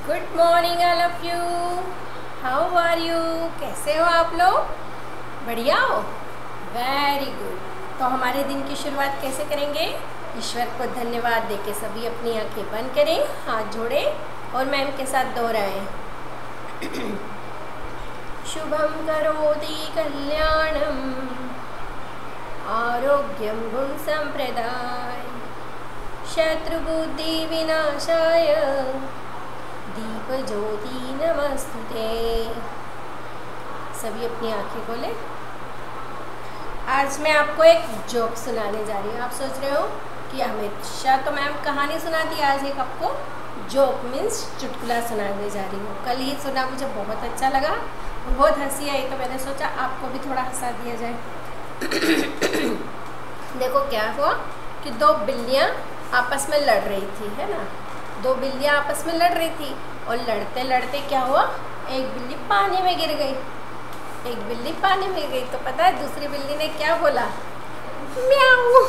Good morning all of you. How are you? कैसे हो आप लोग? बढ़िया हो? Very good. तो हमारे दिन की शुरुआत कैसे करेंगे? ईश्वर को धन्यवाद देके सभी अपनी आंखें बंद करें, हाथ जोड़ें और मैम के साथ दोहराएं। शुभम करोति कल्याणम आरोग्यम गुण संप्रदाय शत्रुबुद्धि विनाशाय दीप ज्योति नमस्तुते। सभी अपनी आंखें खोले। आज मैं आपको एक जोक सुनाने जा रही हूँ। आप सोच रहे हो कि हमेशा तो मैम कहानी सुनाती, आज एक आपको जोक मीन्स चुटकुला सुनाने जा रही हूँ। कल ही सुना, मुझे बहुत अच्छा लगा, बहुत हंसी आई, तो मैंने सोचा आपको भी थोड़ा हंसा दिया जाए। देखो क्या हुआ कि दो बिल्लियाँ आपस में लड़ रही थी, है ना। दो बिल्लियाँ आपस में लड़ रही थी और लड़ते लड़ते क्या हुआ, एक बिल्ली पानी में गिर गई। एक बिल्ली पानी में गई तो पता है दूसरी बिल्ली ने क्या बोला? म्याऊ।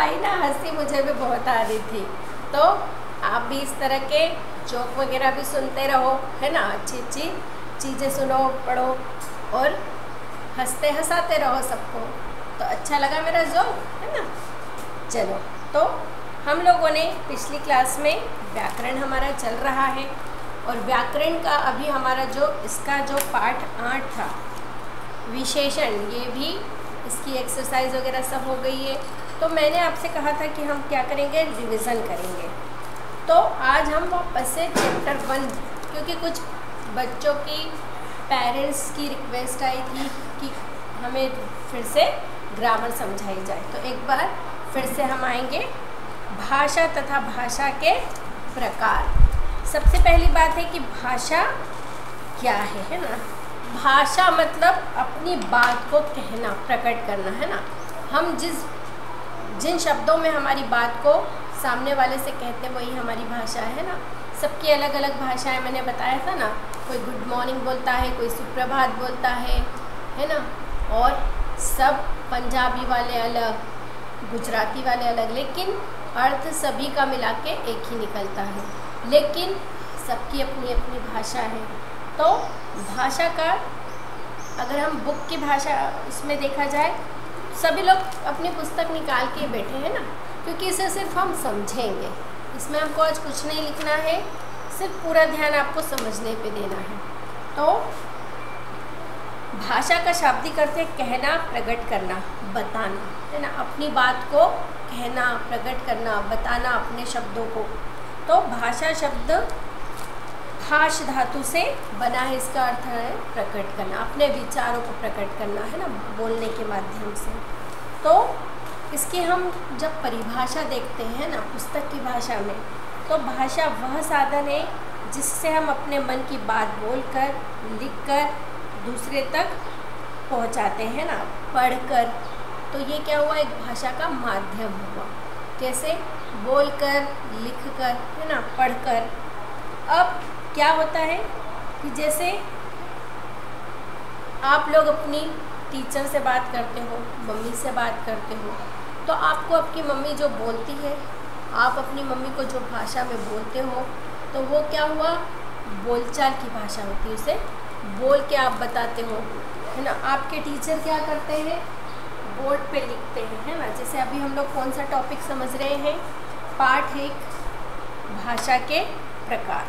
आई ना हंसी, मुझे भी बहुत आ रही थी। तो आप भी इस तरह के जोक वगैरह भी सुनते रहो, है ना। अच्छी अच्छी चीज़ें सुनो, पढ़ो और हंसते हंसाते रहो सबको। तो अच्छा लगा मेरा जोक, है ना। चलो, तो हम लोगों ने पिछली क्लास में व्याकरण हमारा चल रहा है और व्याकरण का अभी हमारा इसका जो पार्ट 8 था, विशेषण, ये भी इसकी एक्सरसाइज वगैरह सब हो गई है। तो मैंने आपसे कहा था कि हम क्या करेंगे, रिवीजन करेंगे। तो आज हम वापस से चैप्टर 1, क्योंकि कुछ बच्चों की पेरेंट्स की रिक्वेस्ट आई थी कि हमें फिर से ग्रामर समझाई जाए, तो एक बार फिर से हम आएंगे। भाषा तथा भाषा के प्रकार। सबसे पहली बात है कि भाषा क्या है ना। भाषा मतलब अपनी बात को कहना, प्रकट करना, है ना। हम जिन शब्दों में हमारी बात को सामने वाले से कहते हैं वही हमारी भाषा है ना। सबकी अलग अलग भाषाएं मैंने बताया था ना। कोई गुड मॉर्निंग बोलता है, कोई सुप्रभात बोलता है ना। और सब पंजाबी वाले अलग, गुजराती वाले अलग, लेकिन अर्थ सभी का मिला के एक ही निकलता है, लेकिन सबकी अपनी अपनी भाषा है। तो भाषा का अगर हम बुक की भाषा इसमें देखा जाए, सभी लोग अपनी पुस्तक निकाल के बैठे हैं ना, क्योंकि इसे सिर्फ हम समझेंगे। इसमें हमको आज कुछ नहीं लिखना है, सिर्फ पूरा ध्यान आपको समझने पे देना है। तो भाषा का शाब्दिक अर्थ है कहना, प्रकट करना, बताना, है ना। अपनी बात को कहना, प्रकट करना, बताना अपने शब्दों को। तो भाषा शब्द भाष धातु से बना है। इसका अर्थ है प्रकट करना, अपने विचारों को प्रकट करना, है ना, बोलने के माध्यम से। तो इसकी हम जब परिभाषा देखते हैं ना पुस्तक की भाषा में, तो भाषा वह साधन है जिससे हम अपने मन की बात बोलकर, लिखकर दूसरे तक पहुंचाते हैं ना, पढ़कर। तो ये क्या हुआ, एक भाषा का माध्यम हुआ। कैसे? बोलकर, लिखकर, है ना, पढ़कर। अब क्या होता है कि जैसे आप लोग अपनी टीचर से बात करते हो, मम्मी से बात करते हो, तो आपको आपकी मम्मी जो बोलती है, आप अपनी मम्मी को जो भाषा में बोलते हो, तो वो क्या हुआ, बोलचाल की भाषा होती है। उसे बोल के आप बताते हो, है ना। आपके टीचर क्या करते हैं, बोर्ड पे लिखते हैं, है ना। जैसे अभी हम लोग कौन सा टॉपिक समझ रहे हैं, पाठ 1, भाषा के प्रकार।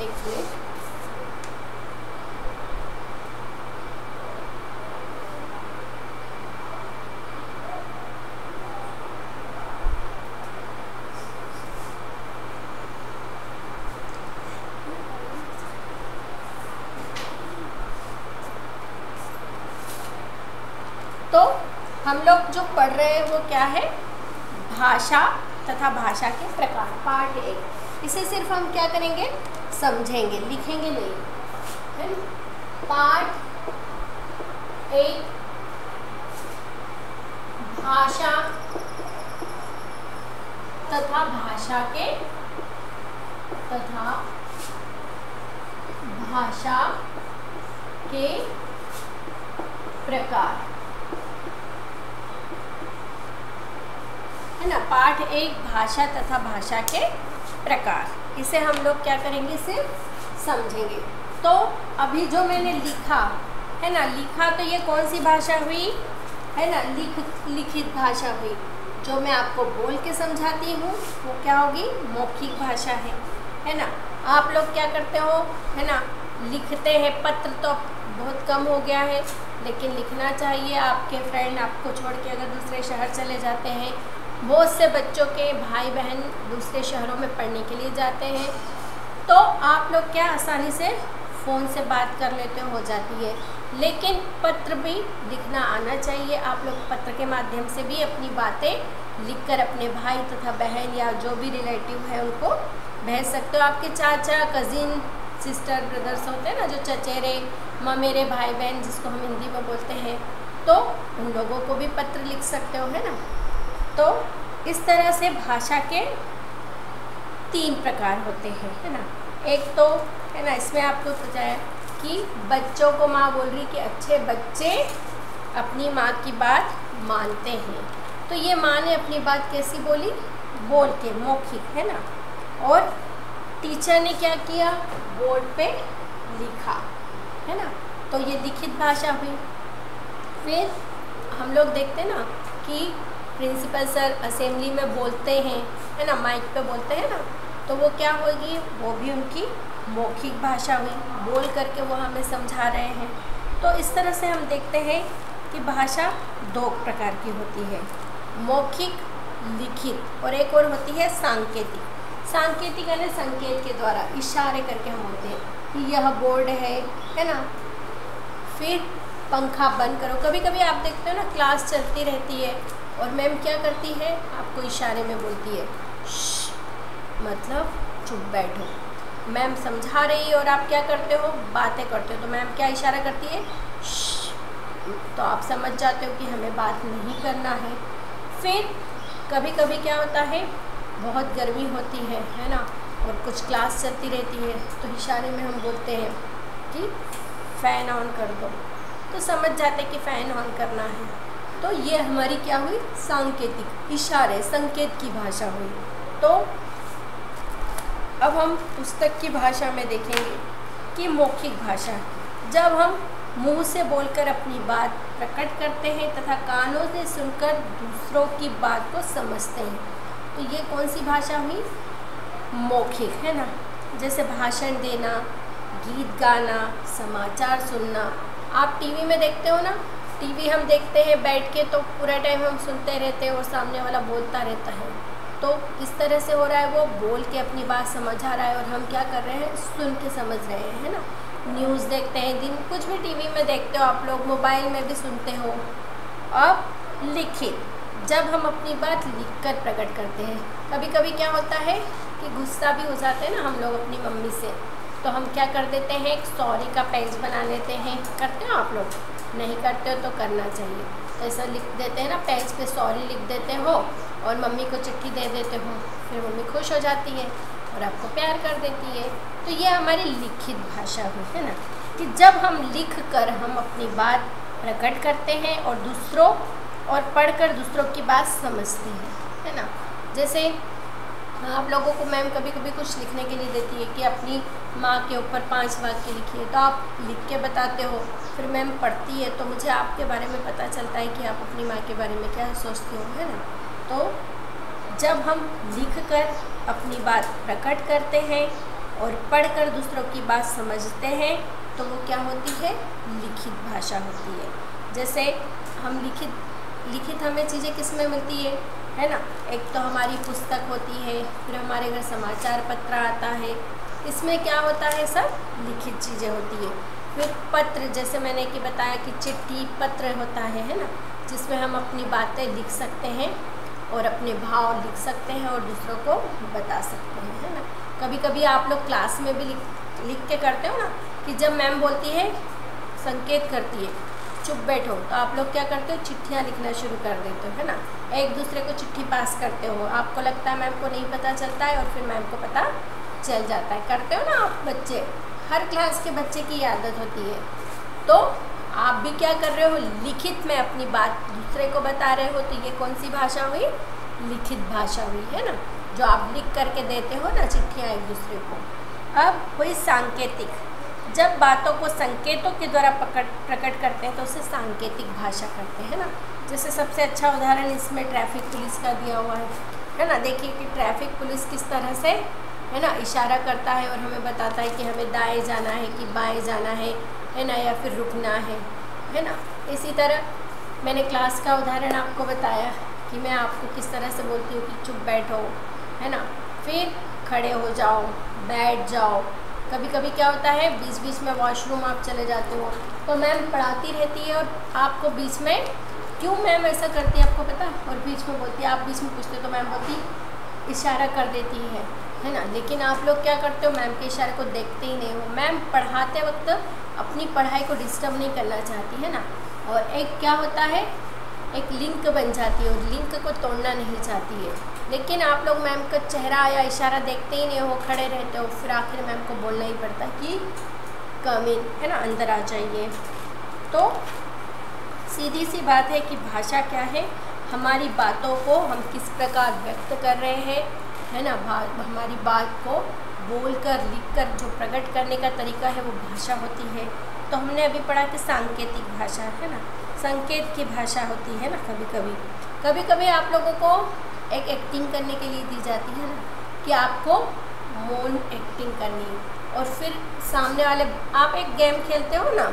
एक मिनट। तो हम लोग जो पढ़ रहे हैं वो क्या है, भाषा तथा भाषा के प्रकार, पार्ट 1। इसे सिर्फ हम क्या करेंगे, समझेंगे, लिखेंगे नहीं, है ना। पार्ट 1 भाषा तथा भाषा के प्रकार, है ना। पाठ 1 भाषा तथा भाषा के प्रकार, इसे हम लोग क्या करेंगे, इसे समझेंगे। तो अभी जो मैंने लिखा है ना, लिखा तो ये कौन सी भाषा हुई है ना, लिखित भाषा हुई। जो मैं आपको बोल के समझाती हूँ वो क्या होगी, मौखिक भाषा है ना। आप लोग क्या करते हो है ना, लिखते हैं। पत्र तो बहुत कम हो गया है, लेकिन लिखना चाहिए। आपके फ्रेंड आपको छोड़ के अगर दूसरे शहर चले जाते हैं, बहुत से बच्चों के भाई बहन दूसरे शहरों में पढ़ने के लिए जाते हैं, तो आप लोग क्या आसानी से फ़ोन से बात कर लेते हो जाती है। लेकिन पत्र भी लिखना आना चाहिए। आप लोग पत्र के माध्यम से भी अपनी बातें लिखकर अपने भाई तथा बहन या जो भी रिलेटिव है उनको भेज सकते हो। आपके चाचा, कज़िन, सिस्टर, ब्रदर्स होते हैं ना, जो चचेरे ममेरे भाई बहन जिसको हम हिंदी में बोलते हैं, तो उन लोगों को भी पत्र लिख सकते हो, है ना। तो इस तरह से भाषा के 3 प्रकार होते हैं, है ना। एक तो है ना, इसमें आपको पता है कि बच्चों को माँ बोल रही कि अच्छे बच्चे अपनी माँ की बात मानते हैं। तो ये माँ ने अपनी बात कैसी बोली, बोल के, मौखिक, है ना। और टीचर ने क्या किया, बोर्ड पे लिखा, है ना। तो ये लिखित भाषा हुई। फिर हम लोग देखते हैं ना कि प्रिंसिपल सर असेंबली में बोलते हैं, है ना, माइक पे बोलते हैं ना, तो वो क्या होगी, वो भी उनकी मौखिक भाषा हुई। बोल करके वो हमें समझा रहे हैं। तो इस तरह से हम देखते हैं कि भाषा 2 प्रकार की होती है, मौखिक, लिखित, और एक और होती है सांकेतिक। सांकेतिक यानी संकेत के द्वारा, इशारे करके हम बोलते हैं कि यह बोर्ड है ना। फिर पंखा बंद करो। कभी कभी आप देखते हो ना, क्लास चलती रहती है और मैम क्या करती है, आपको इशारे में बोलती है मतलब चुप बैठो। मैम समझा रही है और आप क्या करते हो, बातें करते हो, तो मैम क्या इशारा करती है, तो आप समझ जाते हो कि हमें बात नहीं करना है। फिर कभी कभी क्या होता है, बहुत गर्मी होती है ना, और कुछ क्लास चलती रहती है, तो इशारे में हम बोलते हैं कि फ़ैन ऑन कर दो, तो समझ जाते कि फ़ैन ऑन करना है। तो ये हमारी क्या हुई, सांकेतिक, इशारे, संकेत की भाषा हुई। तो अब हम पुस्तक की भाषा में देखेंगे कि मौखिक भाषा, जब हम मुंह से बोलकर अपनी बात प्रकट करते हैं तथा कानों से सुनकर दूसरों की बात को समझते हैं, तो ये कौन सी भाषा हुई, मौखिक, है ना। जैसे भाषण देना, गीत गाना, समाचार सुनना। आप टीवी में देखते हो ना, टीवी हम देखते हैं बैठ के, तो पूरा टाइम हम सुनते रहते हैं और सामने वाला बोलता रहता है। तो इस तरह से हो रहा है, वो बोल के अपनी बात समझा रहा है और हम क्या कर रहे हैं, सुन के समझ रहे हैं, है ना। न्यूज़ देखते हैं, दिन कुछ भी टीवी में देखते हो आप लोग, मोबाइल में भी सुनते हो। अब लिखित, जब हम अपनी बात लिखकर प्रकट करते हैं। कभी कभी क्या होता है कि गुस्सा भी हो जाते हैं ना हम लोग अपनी मम्मी से, तो हम क्या कर देते हैं, एक सॉरी का पेज बना लेते हैं। करते हो आप लोग, नहीं करते हो तो करना चाहिए। तो ऐसा लिख देते हैं ना, पेज पे सॉरी लिख देते हो और मम्मी को चिट्ठी दे देते हो, फिर मम्मी खुश हो जाती है और आपको प्यार कर देती है। तो ये हमारी लिखित भाषा हुई, है ना, कि जब हम लिख कर हम अपनी बात प्रकट करते हैं और दूसरों और पढ़कर दूसरों की बात समझते हैं, है ना। जैसे आप लोगों को मैम कभी कभी कुछ लिखने के लिए देती है कि अपनी माँ के ऊपर 5 वाक्य लिखिए, तो आप लिख के बताते हो, फिर मैम पढ़ती है तो मुझे आपके बारे में पता चलता है कि आप अपनी माँ के बारे में क्या सोचते हो, है ना। तो जब हम लिख कर अपनी बात प्रकट करते हैं और पढ़कर दूसरों की बात समझते हैं, तो वो क्या होती है, लिखित भाषा होती है। जैसे हम लिखित हमें चीज़ें किस में मिलती है ना। एक तो हमारी पुस्तक होती है, फिर हमारे घर समाचार पत्र आता है, इसमें क्या होता है, सब लिखित चीज़ें होती है। फिर पत्र, जैसे मैंने कि बताया कि चिट्ठी पत्र होता है ना, जिसमें हम अपनी बातें लिख सकते हैं और अपने भाव लिख सकते हैं और दूसरों को बता सकते हैं, है ना। कभी कभी आप लोग क्लास में भी लिख के करते हो ना, कि जब मैम बोलती है, संकेत करती है चुप बैठो, तो आप लोग क्या करते हो, चिट्ठियाँ लिखना शुरू कर देते हो, है ना। एक दूसरे को चिट्ठी पास करते हो, आपको लगता है मैम को नहीं पता चलता है और फिर मैम को पता चल जाता है। करते हो ना आप बच्चे, हर क्लास के बच्चे की आदत होती है। तो आप भी क्या कर रहे हो, लिखित में अपनी बात दूसरे को बता रहे हो, तो ये कौन सी भाषा हुई, लिखित भाषा हुई, है ना, जो आप लिख करके देते हो ना चिट्ठियाँ एक दूसरे को। अब हुई सांकेतिक, जब बातों को संकेतों के द्वारा प्रकट करते हैं तो उसे सांकेतिक भाषा करते हैं ना। जैसे सबसे अच्छा उदाहरण इसमें ट्रैफिक पुलिस का दिया हुआ है ना। देखिए कि ट्रैफिक पुलिस किस तरह से, है ना, इशारा करता है और हमें बताता है कि हमें दाएं जाना है कि बाएं जाना है ना, या फिर रुकना है ना। इसी तरह मैंने क्लास का उदाहरण आपको बताया कि मैं आपको किस तरह से बोलती हूँ कि चुप बैठो, है ना, फिर खड़े हो जाओ, बैठ जाओ। कभी कभी क्या होता है बीच बीच में वॉशरूम आप चले जाते हो तो मैम पढ़ाती रहती है और आपको बीच में, क्यों मैम ऐसा करती है आपको पता, और बीच में बोलती है, आप बीच में पूछते हो तो मैम बोलती इशारा कर देती है ना। लेकिन आप लोग क्या करते हो, मैम के इशारे को देखते ही नहीं हो। मैम पढ़ाते वक्त अपनी पढ़ाई को डिस्टर्ब नहीं करना चाहती, है ना, और एक क्या होता है, एक लिंक बन जाती है और लिंक को तोड़ना नहीं चाहती है। लेकिन आप लोग मैम का चेहरा या इशारा देखते ही नहीं हो, खड़े रहते हो, फिर आखिर मैम को बोलना ही पड़ता है कि कम इन, है ना, अंदर आ जाइए। तो सीधी सी बात है कि भाषा क्या है, हमारी बातों को हम किस प्रकार व्यक्त कर रहे हैं, है ना, हमारी बात को बोलकर लिखकर जो प्रकट करने का तरीका है वो भाषा होती है। तो हमने अभी पढ़ा कि सांकेतिक भाषा, है ना, संकेत की भाषा होती है ना। कभी कभी आप लोगों को एक एक्टिंग करने के लिए दी जाती है ना कि आपको मौन एक्टिंग करनी है, और फिर सामने वाले, आप एक गेम खेलते हो ना,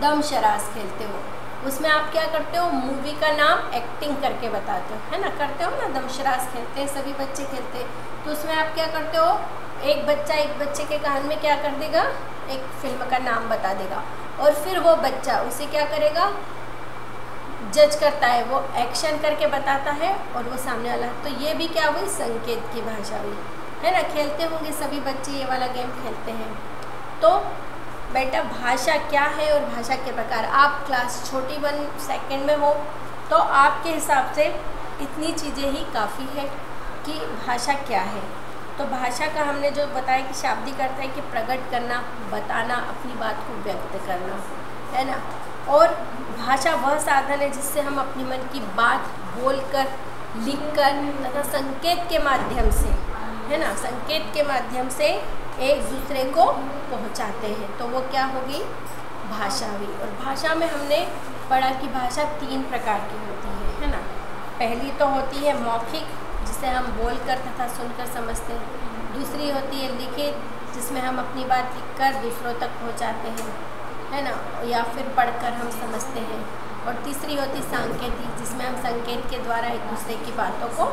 दम शराज खेलते हो, उसमें आप क्या करते हो, मूवी का नाम एक्टिंग करके बताते हो, है ना, करते हो ना, दम शराज खेलते हैं सभी बच्चे खेलते हैं। तो उसमें आप क्या करते हो, एक बच्चा एक बच्चे के कान में क्या कर देगा, एक फिल्म का नाम बता देगा, और फिर वो बच्चा उसे क्या करेगा, जज करता है, वो एक्शन करके बताता है और वो सामने वाला। तो ये भी क्या हुई, संकेत की भाषा हुई, है ना। खेलते होंगे सभी बच्चे ये वाला गेम खेलते हैं। तो बेटा भाषा क्या है और भाषा के प्रकार, आप क्लास छोटी 1 सेकंड में हो तो आपके हिसाब से इतनी चीज़ें ही काफ़ी है कि भाषा क्या है। तो भाषा का हमने जो बताया कि शाब्दिक अर्थ है कि प्रकट करना, बताना, अपनी बात को व्यक्त करना, है ना। और भाषा वह साधन है जिससे हम अपनी मन की बात बोलकर, लिखकर तथा संकेत के माध्यम से, है ना, संकेत के माध्यम से एक दूसरे को पहुंचाते हैं। तो वो क्या होगी, भाषा हुई। और भाषा में हमने पढ़ा कि भाषा 3 प्रकार की होती है ना। पहली तो होती है मौखिक, जिसे हम बोलकर तथा सुनकर समझते हैं। दूसरी होती है लिखित, जिसमें हम अपनी बात लिखकर दूसरों तक पहुंचाते हैं, है ना, या फिर पढ़कर हम समझते हैं। और तीसरी होती सांकेतिक, जिसमें हम संकेत के द्वारा एक दूसरे की बातों को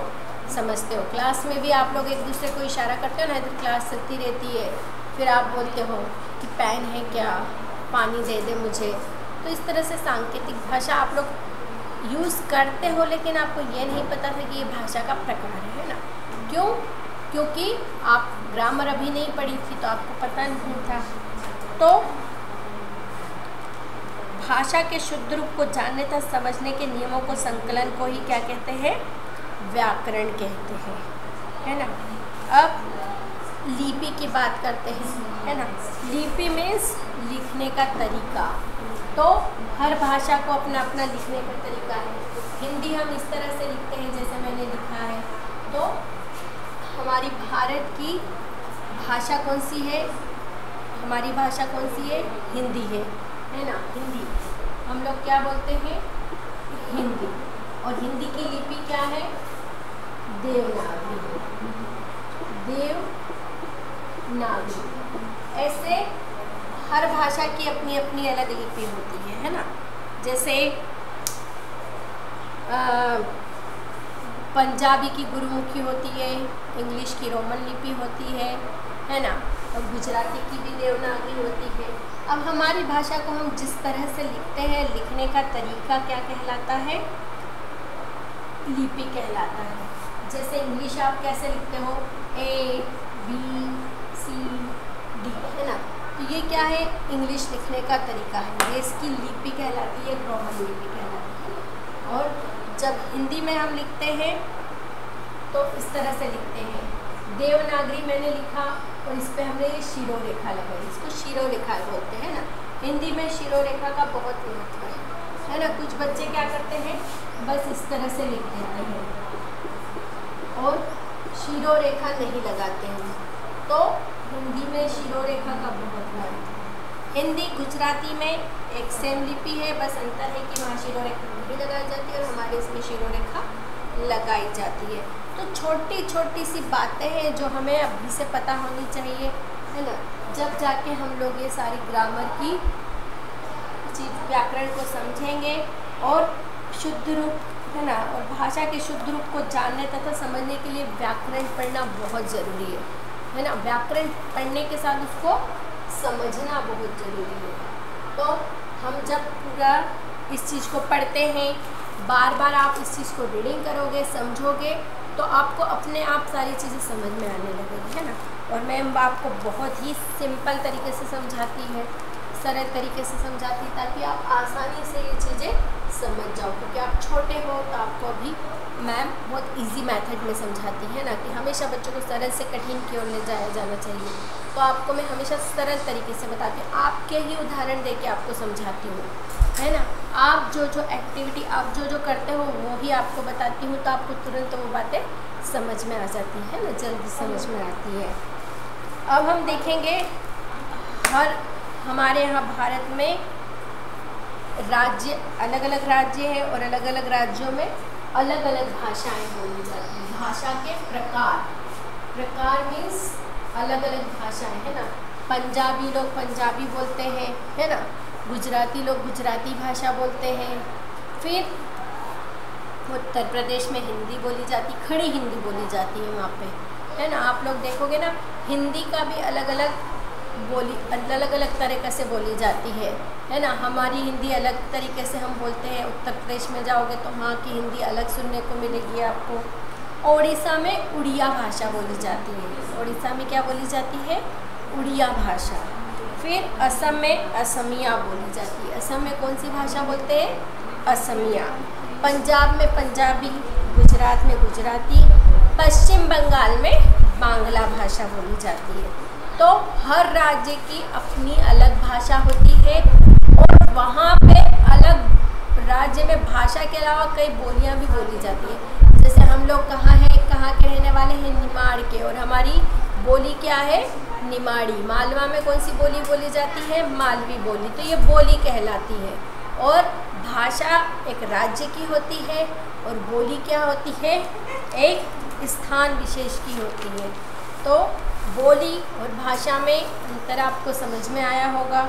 समझते हो। क्लास में भी आप लोग एक दूसरे को इशारा करते हो ना, इधर क्लास चलती रहती है, फिर आप बोलते हो कि पेन है क्या, पानी दे दे मुझे। तो इस तरह से सांकेतिक भाषा आप लोग यूज़ करते हो, लेकिन आपको ये नहीं पता था कि ये भाषा का प्रकार है ना। क्यों? क्योंकि आप ग्रामर अभी नहीं पढ़ी थी तो आपको पता नहीं था। तो भाषा के शुद्ध रूप को जानने तथा समझने के नियमों को, संकलन को ही क्या कहते हैं, व्याकरण कहते हैं, है ना। अब लिपि की बात करते हैं, है ना। लिपि मीन्स लिखने का तरीका। तो हर भाषा को अपना अपना लिखने का तरीका है। हिंदी हम इस तरह से लिखते हैं जैसे मैंने लिखा है। तो हमारी भारत की भाषा कौन सी है, हमारी भाषा कौन सी है, हिंदी है ना। हिंदी हम लोग क्या बोलते हैं, हिंदी। और हिंदी की लिपि क्या है, देवनागरी। देवनागरी। ऐसे हर भाषा की अपनी अपनी अलग लिपि होती है ना। जैसे पंजाबी की गुरुमुखी होती है, इंग्लिश की रोमन लिपि होती है ना, और गुजराती की भी देवनागरी होती है। अब हमारी भाषा को हम जिस तरह से लिखते हैं, लिखने का तरीका क्या कहलाता है, लिपि कहलाता है। जैसे इंग्लिश आप कैसे लिखते हो, ABCD, है ना। तो ये क्या है, इंग्लिश लिखने का तरीका है, ये इसकी लिपि कहलाती है, रोमन लिपि कहलाती है। और जब हिंदी में हम लिखते हैं तो इस तरह से लिखते हैं। देवनागरी मैंने लिखा और इस पर हमने ये शिरोरेखा लगाई, इसको शिरोरेखा बोलते हैं ना। हिंदी में शिरोरेखा का बहुत महत्व है ना। कुछ बच्चे क्या करते हैं, बस इस तरह से लिख देते हैं और शीरो रेखा नहीं लगाते हैं। तो हिंदी में शीरो रेखा का बहुत नाम है। हिंदी गुजराती में एक सेम लिपि है, बस अंतर है कि वहाँ शीरो रेखा नहीं लगाई जाती है और हमारे इसमें शीरो रेखा लगाई जाती है। तो छोटी छोटी सी बातें हैं जो हमें अभी से पता होनी चाहिए, है ना, जब जाके हम लोग ये सारी ग्रामर की चीज व्याकरण को समझेंगे और शुद्ध रूप, है ना, और भाषा के शुद्ध रूप को जानने तथा समझने के लिए व्याकरण पढ़ना बहुत ज़रूरी है ना। व्याकरण पढ़ने के साथ उसको समझना बहुत ज़रूरी है। तो हम जब पूरा इस चीज़ को पढ़ते हैं, बार बार आप इस चीज़ को रीडिंग करोगे, समझोगे, तो आपको अपने आप सारी चीज़ें समझ में आने लगेगी, है ना। और मैम आपको बहुत ही सिंपल तरीके से समझाती है, सरल तरीके से समझाती है, ताकि आप आसानी से ये चीज़ें समझ जाओ। क्योंकि आप छोटे हो तो आपको अभी मैम बहुत इजी मेथड में समझाती है ना, कि हमेशा बच्चों को सरल से कठिन की ओर ले जाया जाना चाहिए। तो आपको मैं हमेशा सरल तरीके से बताती हूँ, आपके ही उदाहरण देके आपको समझाती हूँ, है ना। आप जो जो एक्टिविटी आप जो जो करते हो वो ही आपको बताती हूँ, तो आपको तुरंत वो बातें समझ में आ जाती है ना, जल्दी समझ में आती है। अब हम देखेंगे हमारे यहाँ भारत में राज्य अलग अलग राज्य है और अलग अलग राज्यों में अलग अलग भाषाएं बोली जाती हैं। भाषा के प्रकार मीन्स अलग अलग भाषाएं, है ना। पंजाबी लोग पंजाबी बोलते हैं, है ना। गुजराती लोग गुजराती भाषा बोलते हैं। फिर उत्तर प्रदेश में हिंदी बोली जाती, खड़ी हिंदी बोली जाती है वहाँ पे, है ना। आप लोग देखोगे ना, हिंदी का भी अलग अलग तरीक़े से बोली जाती है ना। हमारी हिंदी अलग तरीके से हम बोलते हैं। उत्तर प्रदेश में जाओगे तो वहाँ की हिंदी अलग सुनने को मिलेगी आपको। उड़ीसा में उड़िया भाषा बोली जाती है। उड़ीसा में क्या बोली जाती है? उड़िया भाषा। फिर असम में असमिया बोली जाती है। असम में कौन सी भाषा बोलते हैं? असमिया। पंजाब में पंजाबी, गुजरात में गुजराती, पश्चिम बंगाल में बांग्ला भाषा बोली जाती है। तो हर राज्य की अपनी अलग भाषा होती है और वहाँ पे अलग राज्य में भाषा के अलावा कई बोलियाँ भी बोली जाती है। जैसे हम लोग कहाँ के रहने वाले हैं? निमाड़ के, और हमारी बोली क्या है? निमाड़ी। मालवा में कौन सी बोली बोली जाती है? मालवी बोली। तो ये बोली कहलाती है। और भाषा एक राज्य की होती है और बोली क्या होती है? एक स्थान विशेष की होती है। तो बोली और भाषा में अंतर आपको समझ में आया होगा।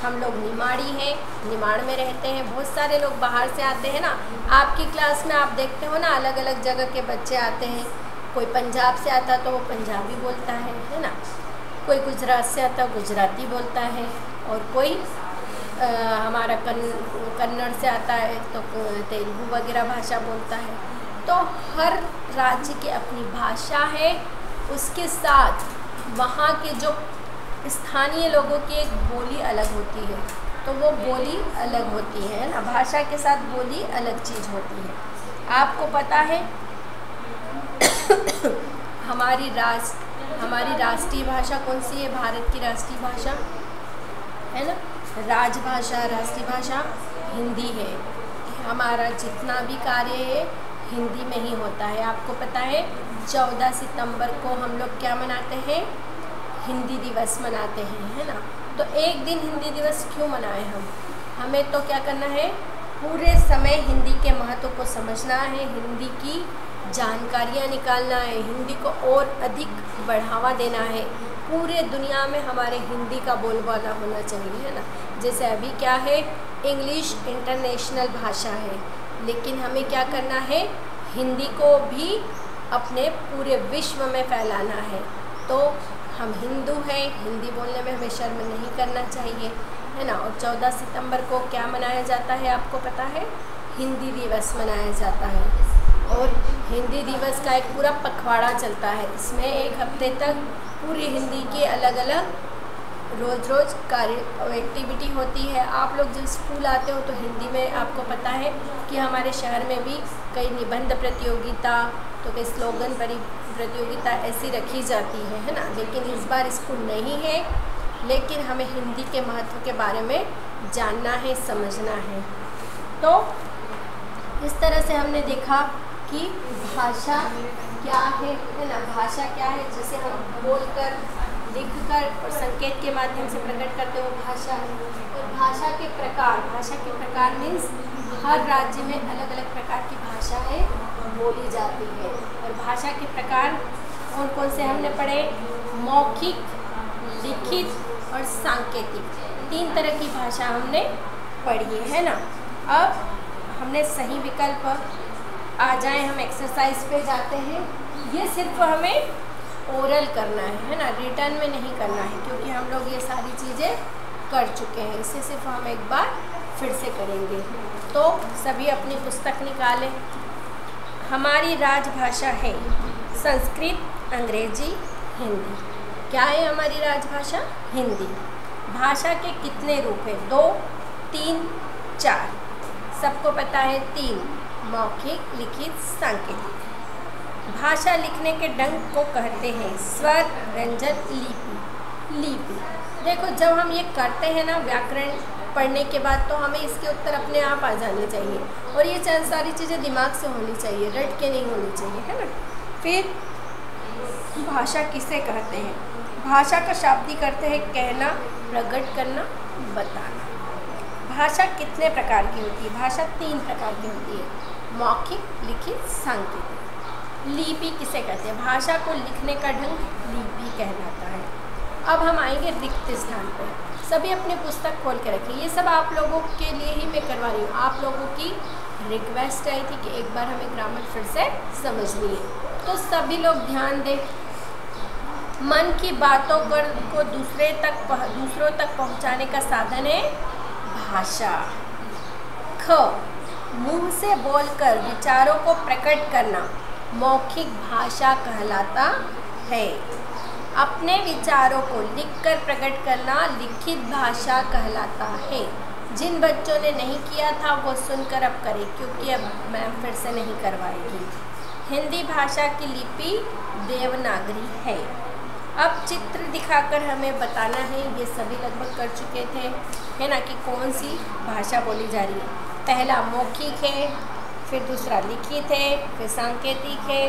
हम लोग निमाड़ी हैं, निमाड़ में रहते हैं। बहुत सारे लोग बाहर से आते हैं ना, आपकी क्लास में आप देखते हो ना, अलग अलग जगह के बच्चे आते हैं। कोई पंजाब से आता तो वो पंजाबी बोलता है ना। कोई गुजरात से आता गुजराती बोलता है, और कोई हमारा कन्नड़ से आता है तो तेलुगु वगैरह भाषा बोलता है। तो हर राज्य की अपनी भाषा है, उसके साथ वहाँ के जो स्थानीय लोगों की एक बोली अलग होती है। तो वो बोली अलग होती है ना, भाषा के साथ बोली अलग चीज़ होती है। आपको पता है हमारी राष्ट्रीय भाषा कौन सी है? भारत की राष्ट्रीय भाषा है ना, राजभाषा, राष्ट्रीय भाषा हिंदी है। हमारा जितना भी कार्य है हिंदी में ही होता है। आपको पता है 14 सितंबर को हम लोग क्या मनाते हैं? हिंदी दिवस मनाते हैं, है ना। तो एक दिन हिंदी दिवस क्यों मनाएं हम? हमें तो क्या करना है? पूरे समय हिंदी के महत्व को समझना है, हिंदी की जानकारियाँ निकालना है, हिंदी को और अधिक बढ़ावा देना है। पूरे दुनिया में हमारे हिंदी का बोलबाला होना चाहिए, है ना। जैसे अभी क्या है? इंग्लिश इंटरनेशनल भाषा है, लेकिन हमें क्या करना है? हिंदी को भी अपने पूरे विश्व में फैलाना है। तो हम हिंदू हैं, हिंदी बोलने में हमें शर्म नहीं करना चाहिए, है ना। और 14 सितंबर को क्या मनाया जाता है? आपको पता है? हिंदी दिवस मनाया जाता है। और हिंदी दिवस का एक पूरा पखवाड़ा चलता है। इसमें एक हफ्ते तक पूरी हिंदी की अलग अलग रोज़ कार्य एक्टिविटी होती है। आप लोग जब स्कूल आते हो तो हिंदी में आपको पता है कि हमारे शहर में भी कई निबंध प्रतियोगिता, तो कई स्लोगन प्रतियोगिता ऐसी रखी जाती है ना। लेकिन इस बार स्कूल नहीं है, लेकिन हमें हिंदी के महत्व के बारे में जानना है, समझना है। तो इस तरह से हमने देखा कि भाषा क्या है ना, भाषा क्या है जिसे हम बोलकर, लिखकर और संकेत के माध्यम से प्रकट करते हो भाषा है। और भाषा के प्रकार मीन्स हर राज्य में अलग अलग प्रकार की भाषाएं बोली जाती है। और भाषा के प्रकार कौन कौन से हमने पढ़े? मौखिक, लिखित और सांकेतिक, 3 तरह की भाषा हमने पढ़ी है ना। अब हमने सही विकल्प, आ जाए हम एक्सरसाइज पे जाते हैं। ये सिर्फ हमें ओरल करना है ना, रिटर्न में नहीं करना है, क्योंकि हम लोग ये सारी चीज़ें कर चुके हैं। इसे सिर्फ हम एक बार फिर से करेंगे। तो सभी अपनी पुस्तक निकालें। हमारी राजभाषा है संस्कृत, अंग्रेजी, हिंदी। क्या है हमारी राजभाषा? हिंदी। भाषा के कितने रूप हैं? 2, 3, 4। सबको पता है 3, मौखिक, लिखित, सांकेतिक। भाषा लिखने के ढंग को कहते हैं स्वर, व्यंजन, लिपि। देखो, जब हम ये करते हैं ना व्याकरण पढ़ने के बाद, तो हमें इसके उत्तर अपने आप आ जाने चाहिए और ये सारी चीज़ें दिमाग से होनी चाहिए, रट के नहीं होनी चाहिए, है ना। फिर भाषा किसे कहते हैं? भाषा का शाब्दिक अर्थ है कहना, प्रकट करना, बताना। भाषा कितने प्रकार की होती है? भाषा 3 प्रकार की होती है, मौखिक, लिखित, सांकेतिक। लिपि किसे कहते हैं? भाषा को लिखने का ढंग लिपि कहलाता है। अब हम आएंगे रिक्त स्थान पर। सभी अपनी पुस्तक खोल के रखें। ये सब आप लोगों के लिए ही मैं करवा रही हूँ। आप लोगों की रिक्वेस्ट आई थी कि एक बार हमें ग्रामर फिर से समझनी है, तो सभी लोग ध्यान दें। मन की बातों को दूसरों तक पहुँचाने का साधन है भाषा। ख, मुंह से बोलकर विचारों को प्रकट करना मौखिक भाषा कहलाता है। अपने विचारों को लिखकर प्रकट करना लिखित भाषा कहलाता है। जिन बच्चों ने नहीं किया था वो सुनकर अब करें, क्योंकि अब मैम फिर से नहीं करवाएगी। हिंदी भाषा की लिपि देवनागरी है। अब चित्र दिखाकर हमें बताना है, ये सभी लगभग कर चुके थे, है ना, कि कौन सी भाषा बोली जा रही है। पहला मौखिक है, फिर दूसरा लिखित है, फिर सांकेतिक है,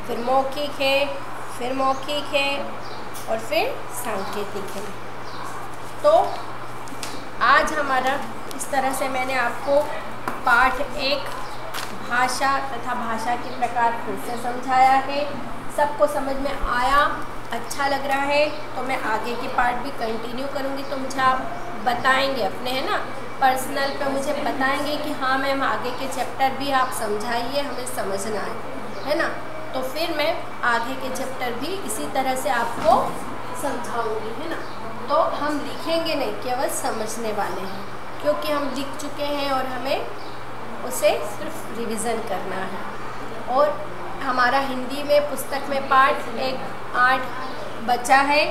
फिर मौखिक है, फिर मौखिक है और फिर सांकेतिक है। तो आज हमारा इस तरह से मैंने आपको पाठ 1 भाषा तथा भाषा के प्रकार फिर से समझाया है। सबको समझ में आया? अच्छा लग रहा है तो मैं आगे के पार्ट भी कंटिन्यू करूँगी। तो मुझे आप बताएंगे अपने, है ना, पर्सनल पे मुझे बताएंगे कि हाँ मैम आगे के चैप्टर भी आप समझाइए, हमें समझना है ना। तो फिर मैं आगे के चैप्टर भी इसी तरह से आपको समझाऊंगी, है ना। तो हम लिखेंगे नहीं, केवल समझने वाले हैं, क्योंकि हम लिख चुके हैं और हमें उसे सिर्फ रिवीजन करना है। और हमारा हिंदी में पुस्तक में पाठ 8 बचा है,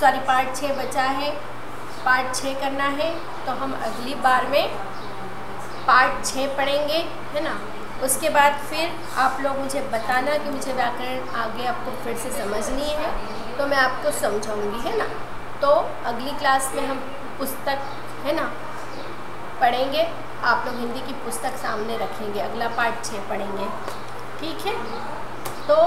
पार्ट 6 बचा है। पार्ट 6 करना है तो हम अगली बार में पार्ट 6 पढ़ेंगे, है ना। उसके बाद फिर आप लोग मुझे बताना कि मुझे व्याकरण आगे आपको फिर से समझनी है, तो मैं आपको समझाऊंगी, है ना। तो अगली क्लास में हम पुस्तक, है ना, पढ़ेंगे। आप लोग हिंदी की पुस्तक सामने रखेंगे, अगला पार्ट 6 पढ़ेंगे, ठीक है। तो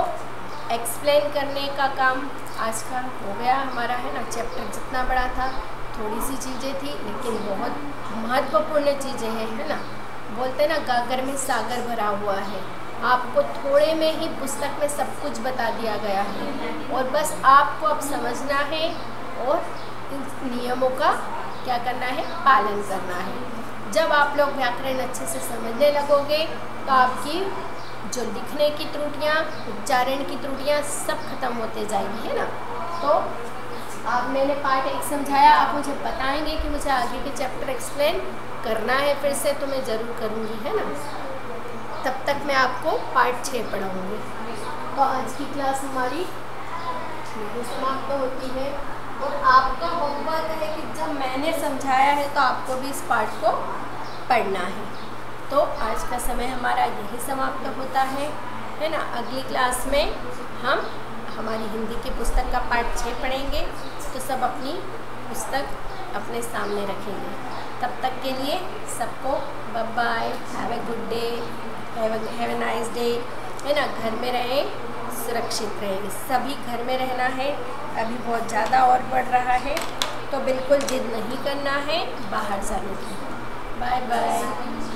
एक्सप्लेन करने का काम आज का हो गया हमारा, है ना। चैप्टर जितना बड़ा था, थोड़ी सी चीज़ें थी, लेकिन बहुत महत्वपूर्ण चीज़ें हैं, है ना। बोलते ना गागर में सागर भरा हुआ है। आपको थोड़े में ही पुस्तक में सब कुछ बता दिया गया है, और बस आपको अब समझना है और इन नियमों का क्या करना है, पालन करना है। जब आप लोग व्याकरण अच्छे से समझने लगोगे तो आपकी जो लिखने की त्रुटियाँ, उच्चारण की त्रुटियाँ सब खत्म होते जाएगी, है ना। तो आप, मैंने पार्ट 1 समझाया, आप मुझे बताएंगे कि मुझे आगे के चैप्टर एक्सप्लेन करना है फिर से, तो मैं ज़रूर करूँगी, है ना। तब तक मैं आपको पार्ट 6 पढ़ाऊँगी। तो आज की क्लास हमारी समाप्त होती है, और आपका होमवर्क है कि जब मैंने समझाया है तो आपको भी इस पार्ट को पढ़ना है। तो आज का समय हमारा यही समाप्त होता है ना। अगली क्लास में हम हमारी हिंदी की पुस्तक का पार्ट 6 पढ़ेंगे, तो सब अपनी पुस्तक अपने सामने रखेंगे। तब तक के लिए सबको bye bye, have a good day, have a nice day, है ना। घर में रहें, सुरक्षित रहें, सभी घर में रहना है। अभी बहुत ज़्यादा और बढ़ रहा है तो बिल्कुल जिद नहीं करना है बाहर जाने की। Bye bye.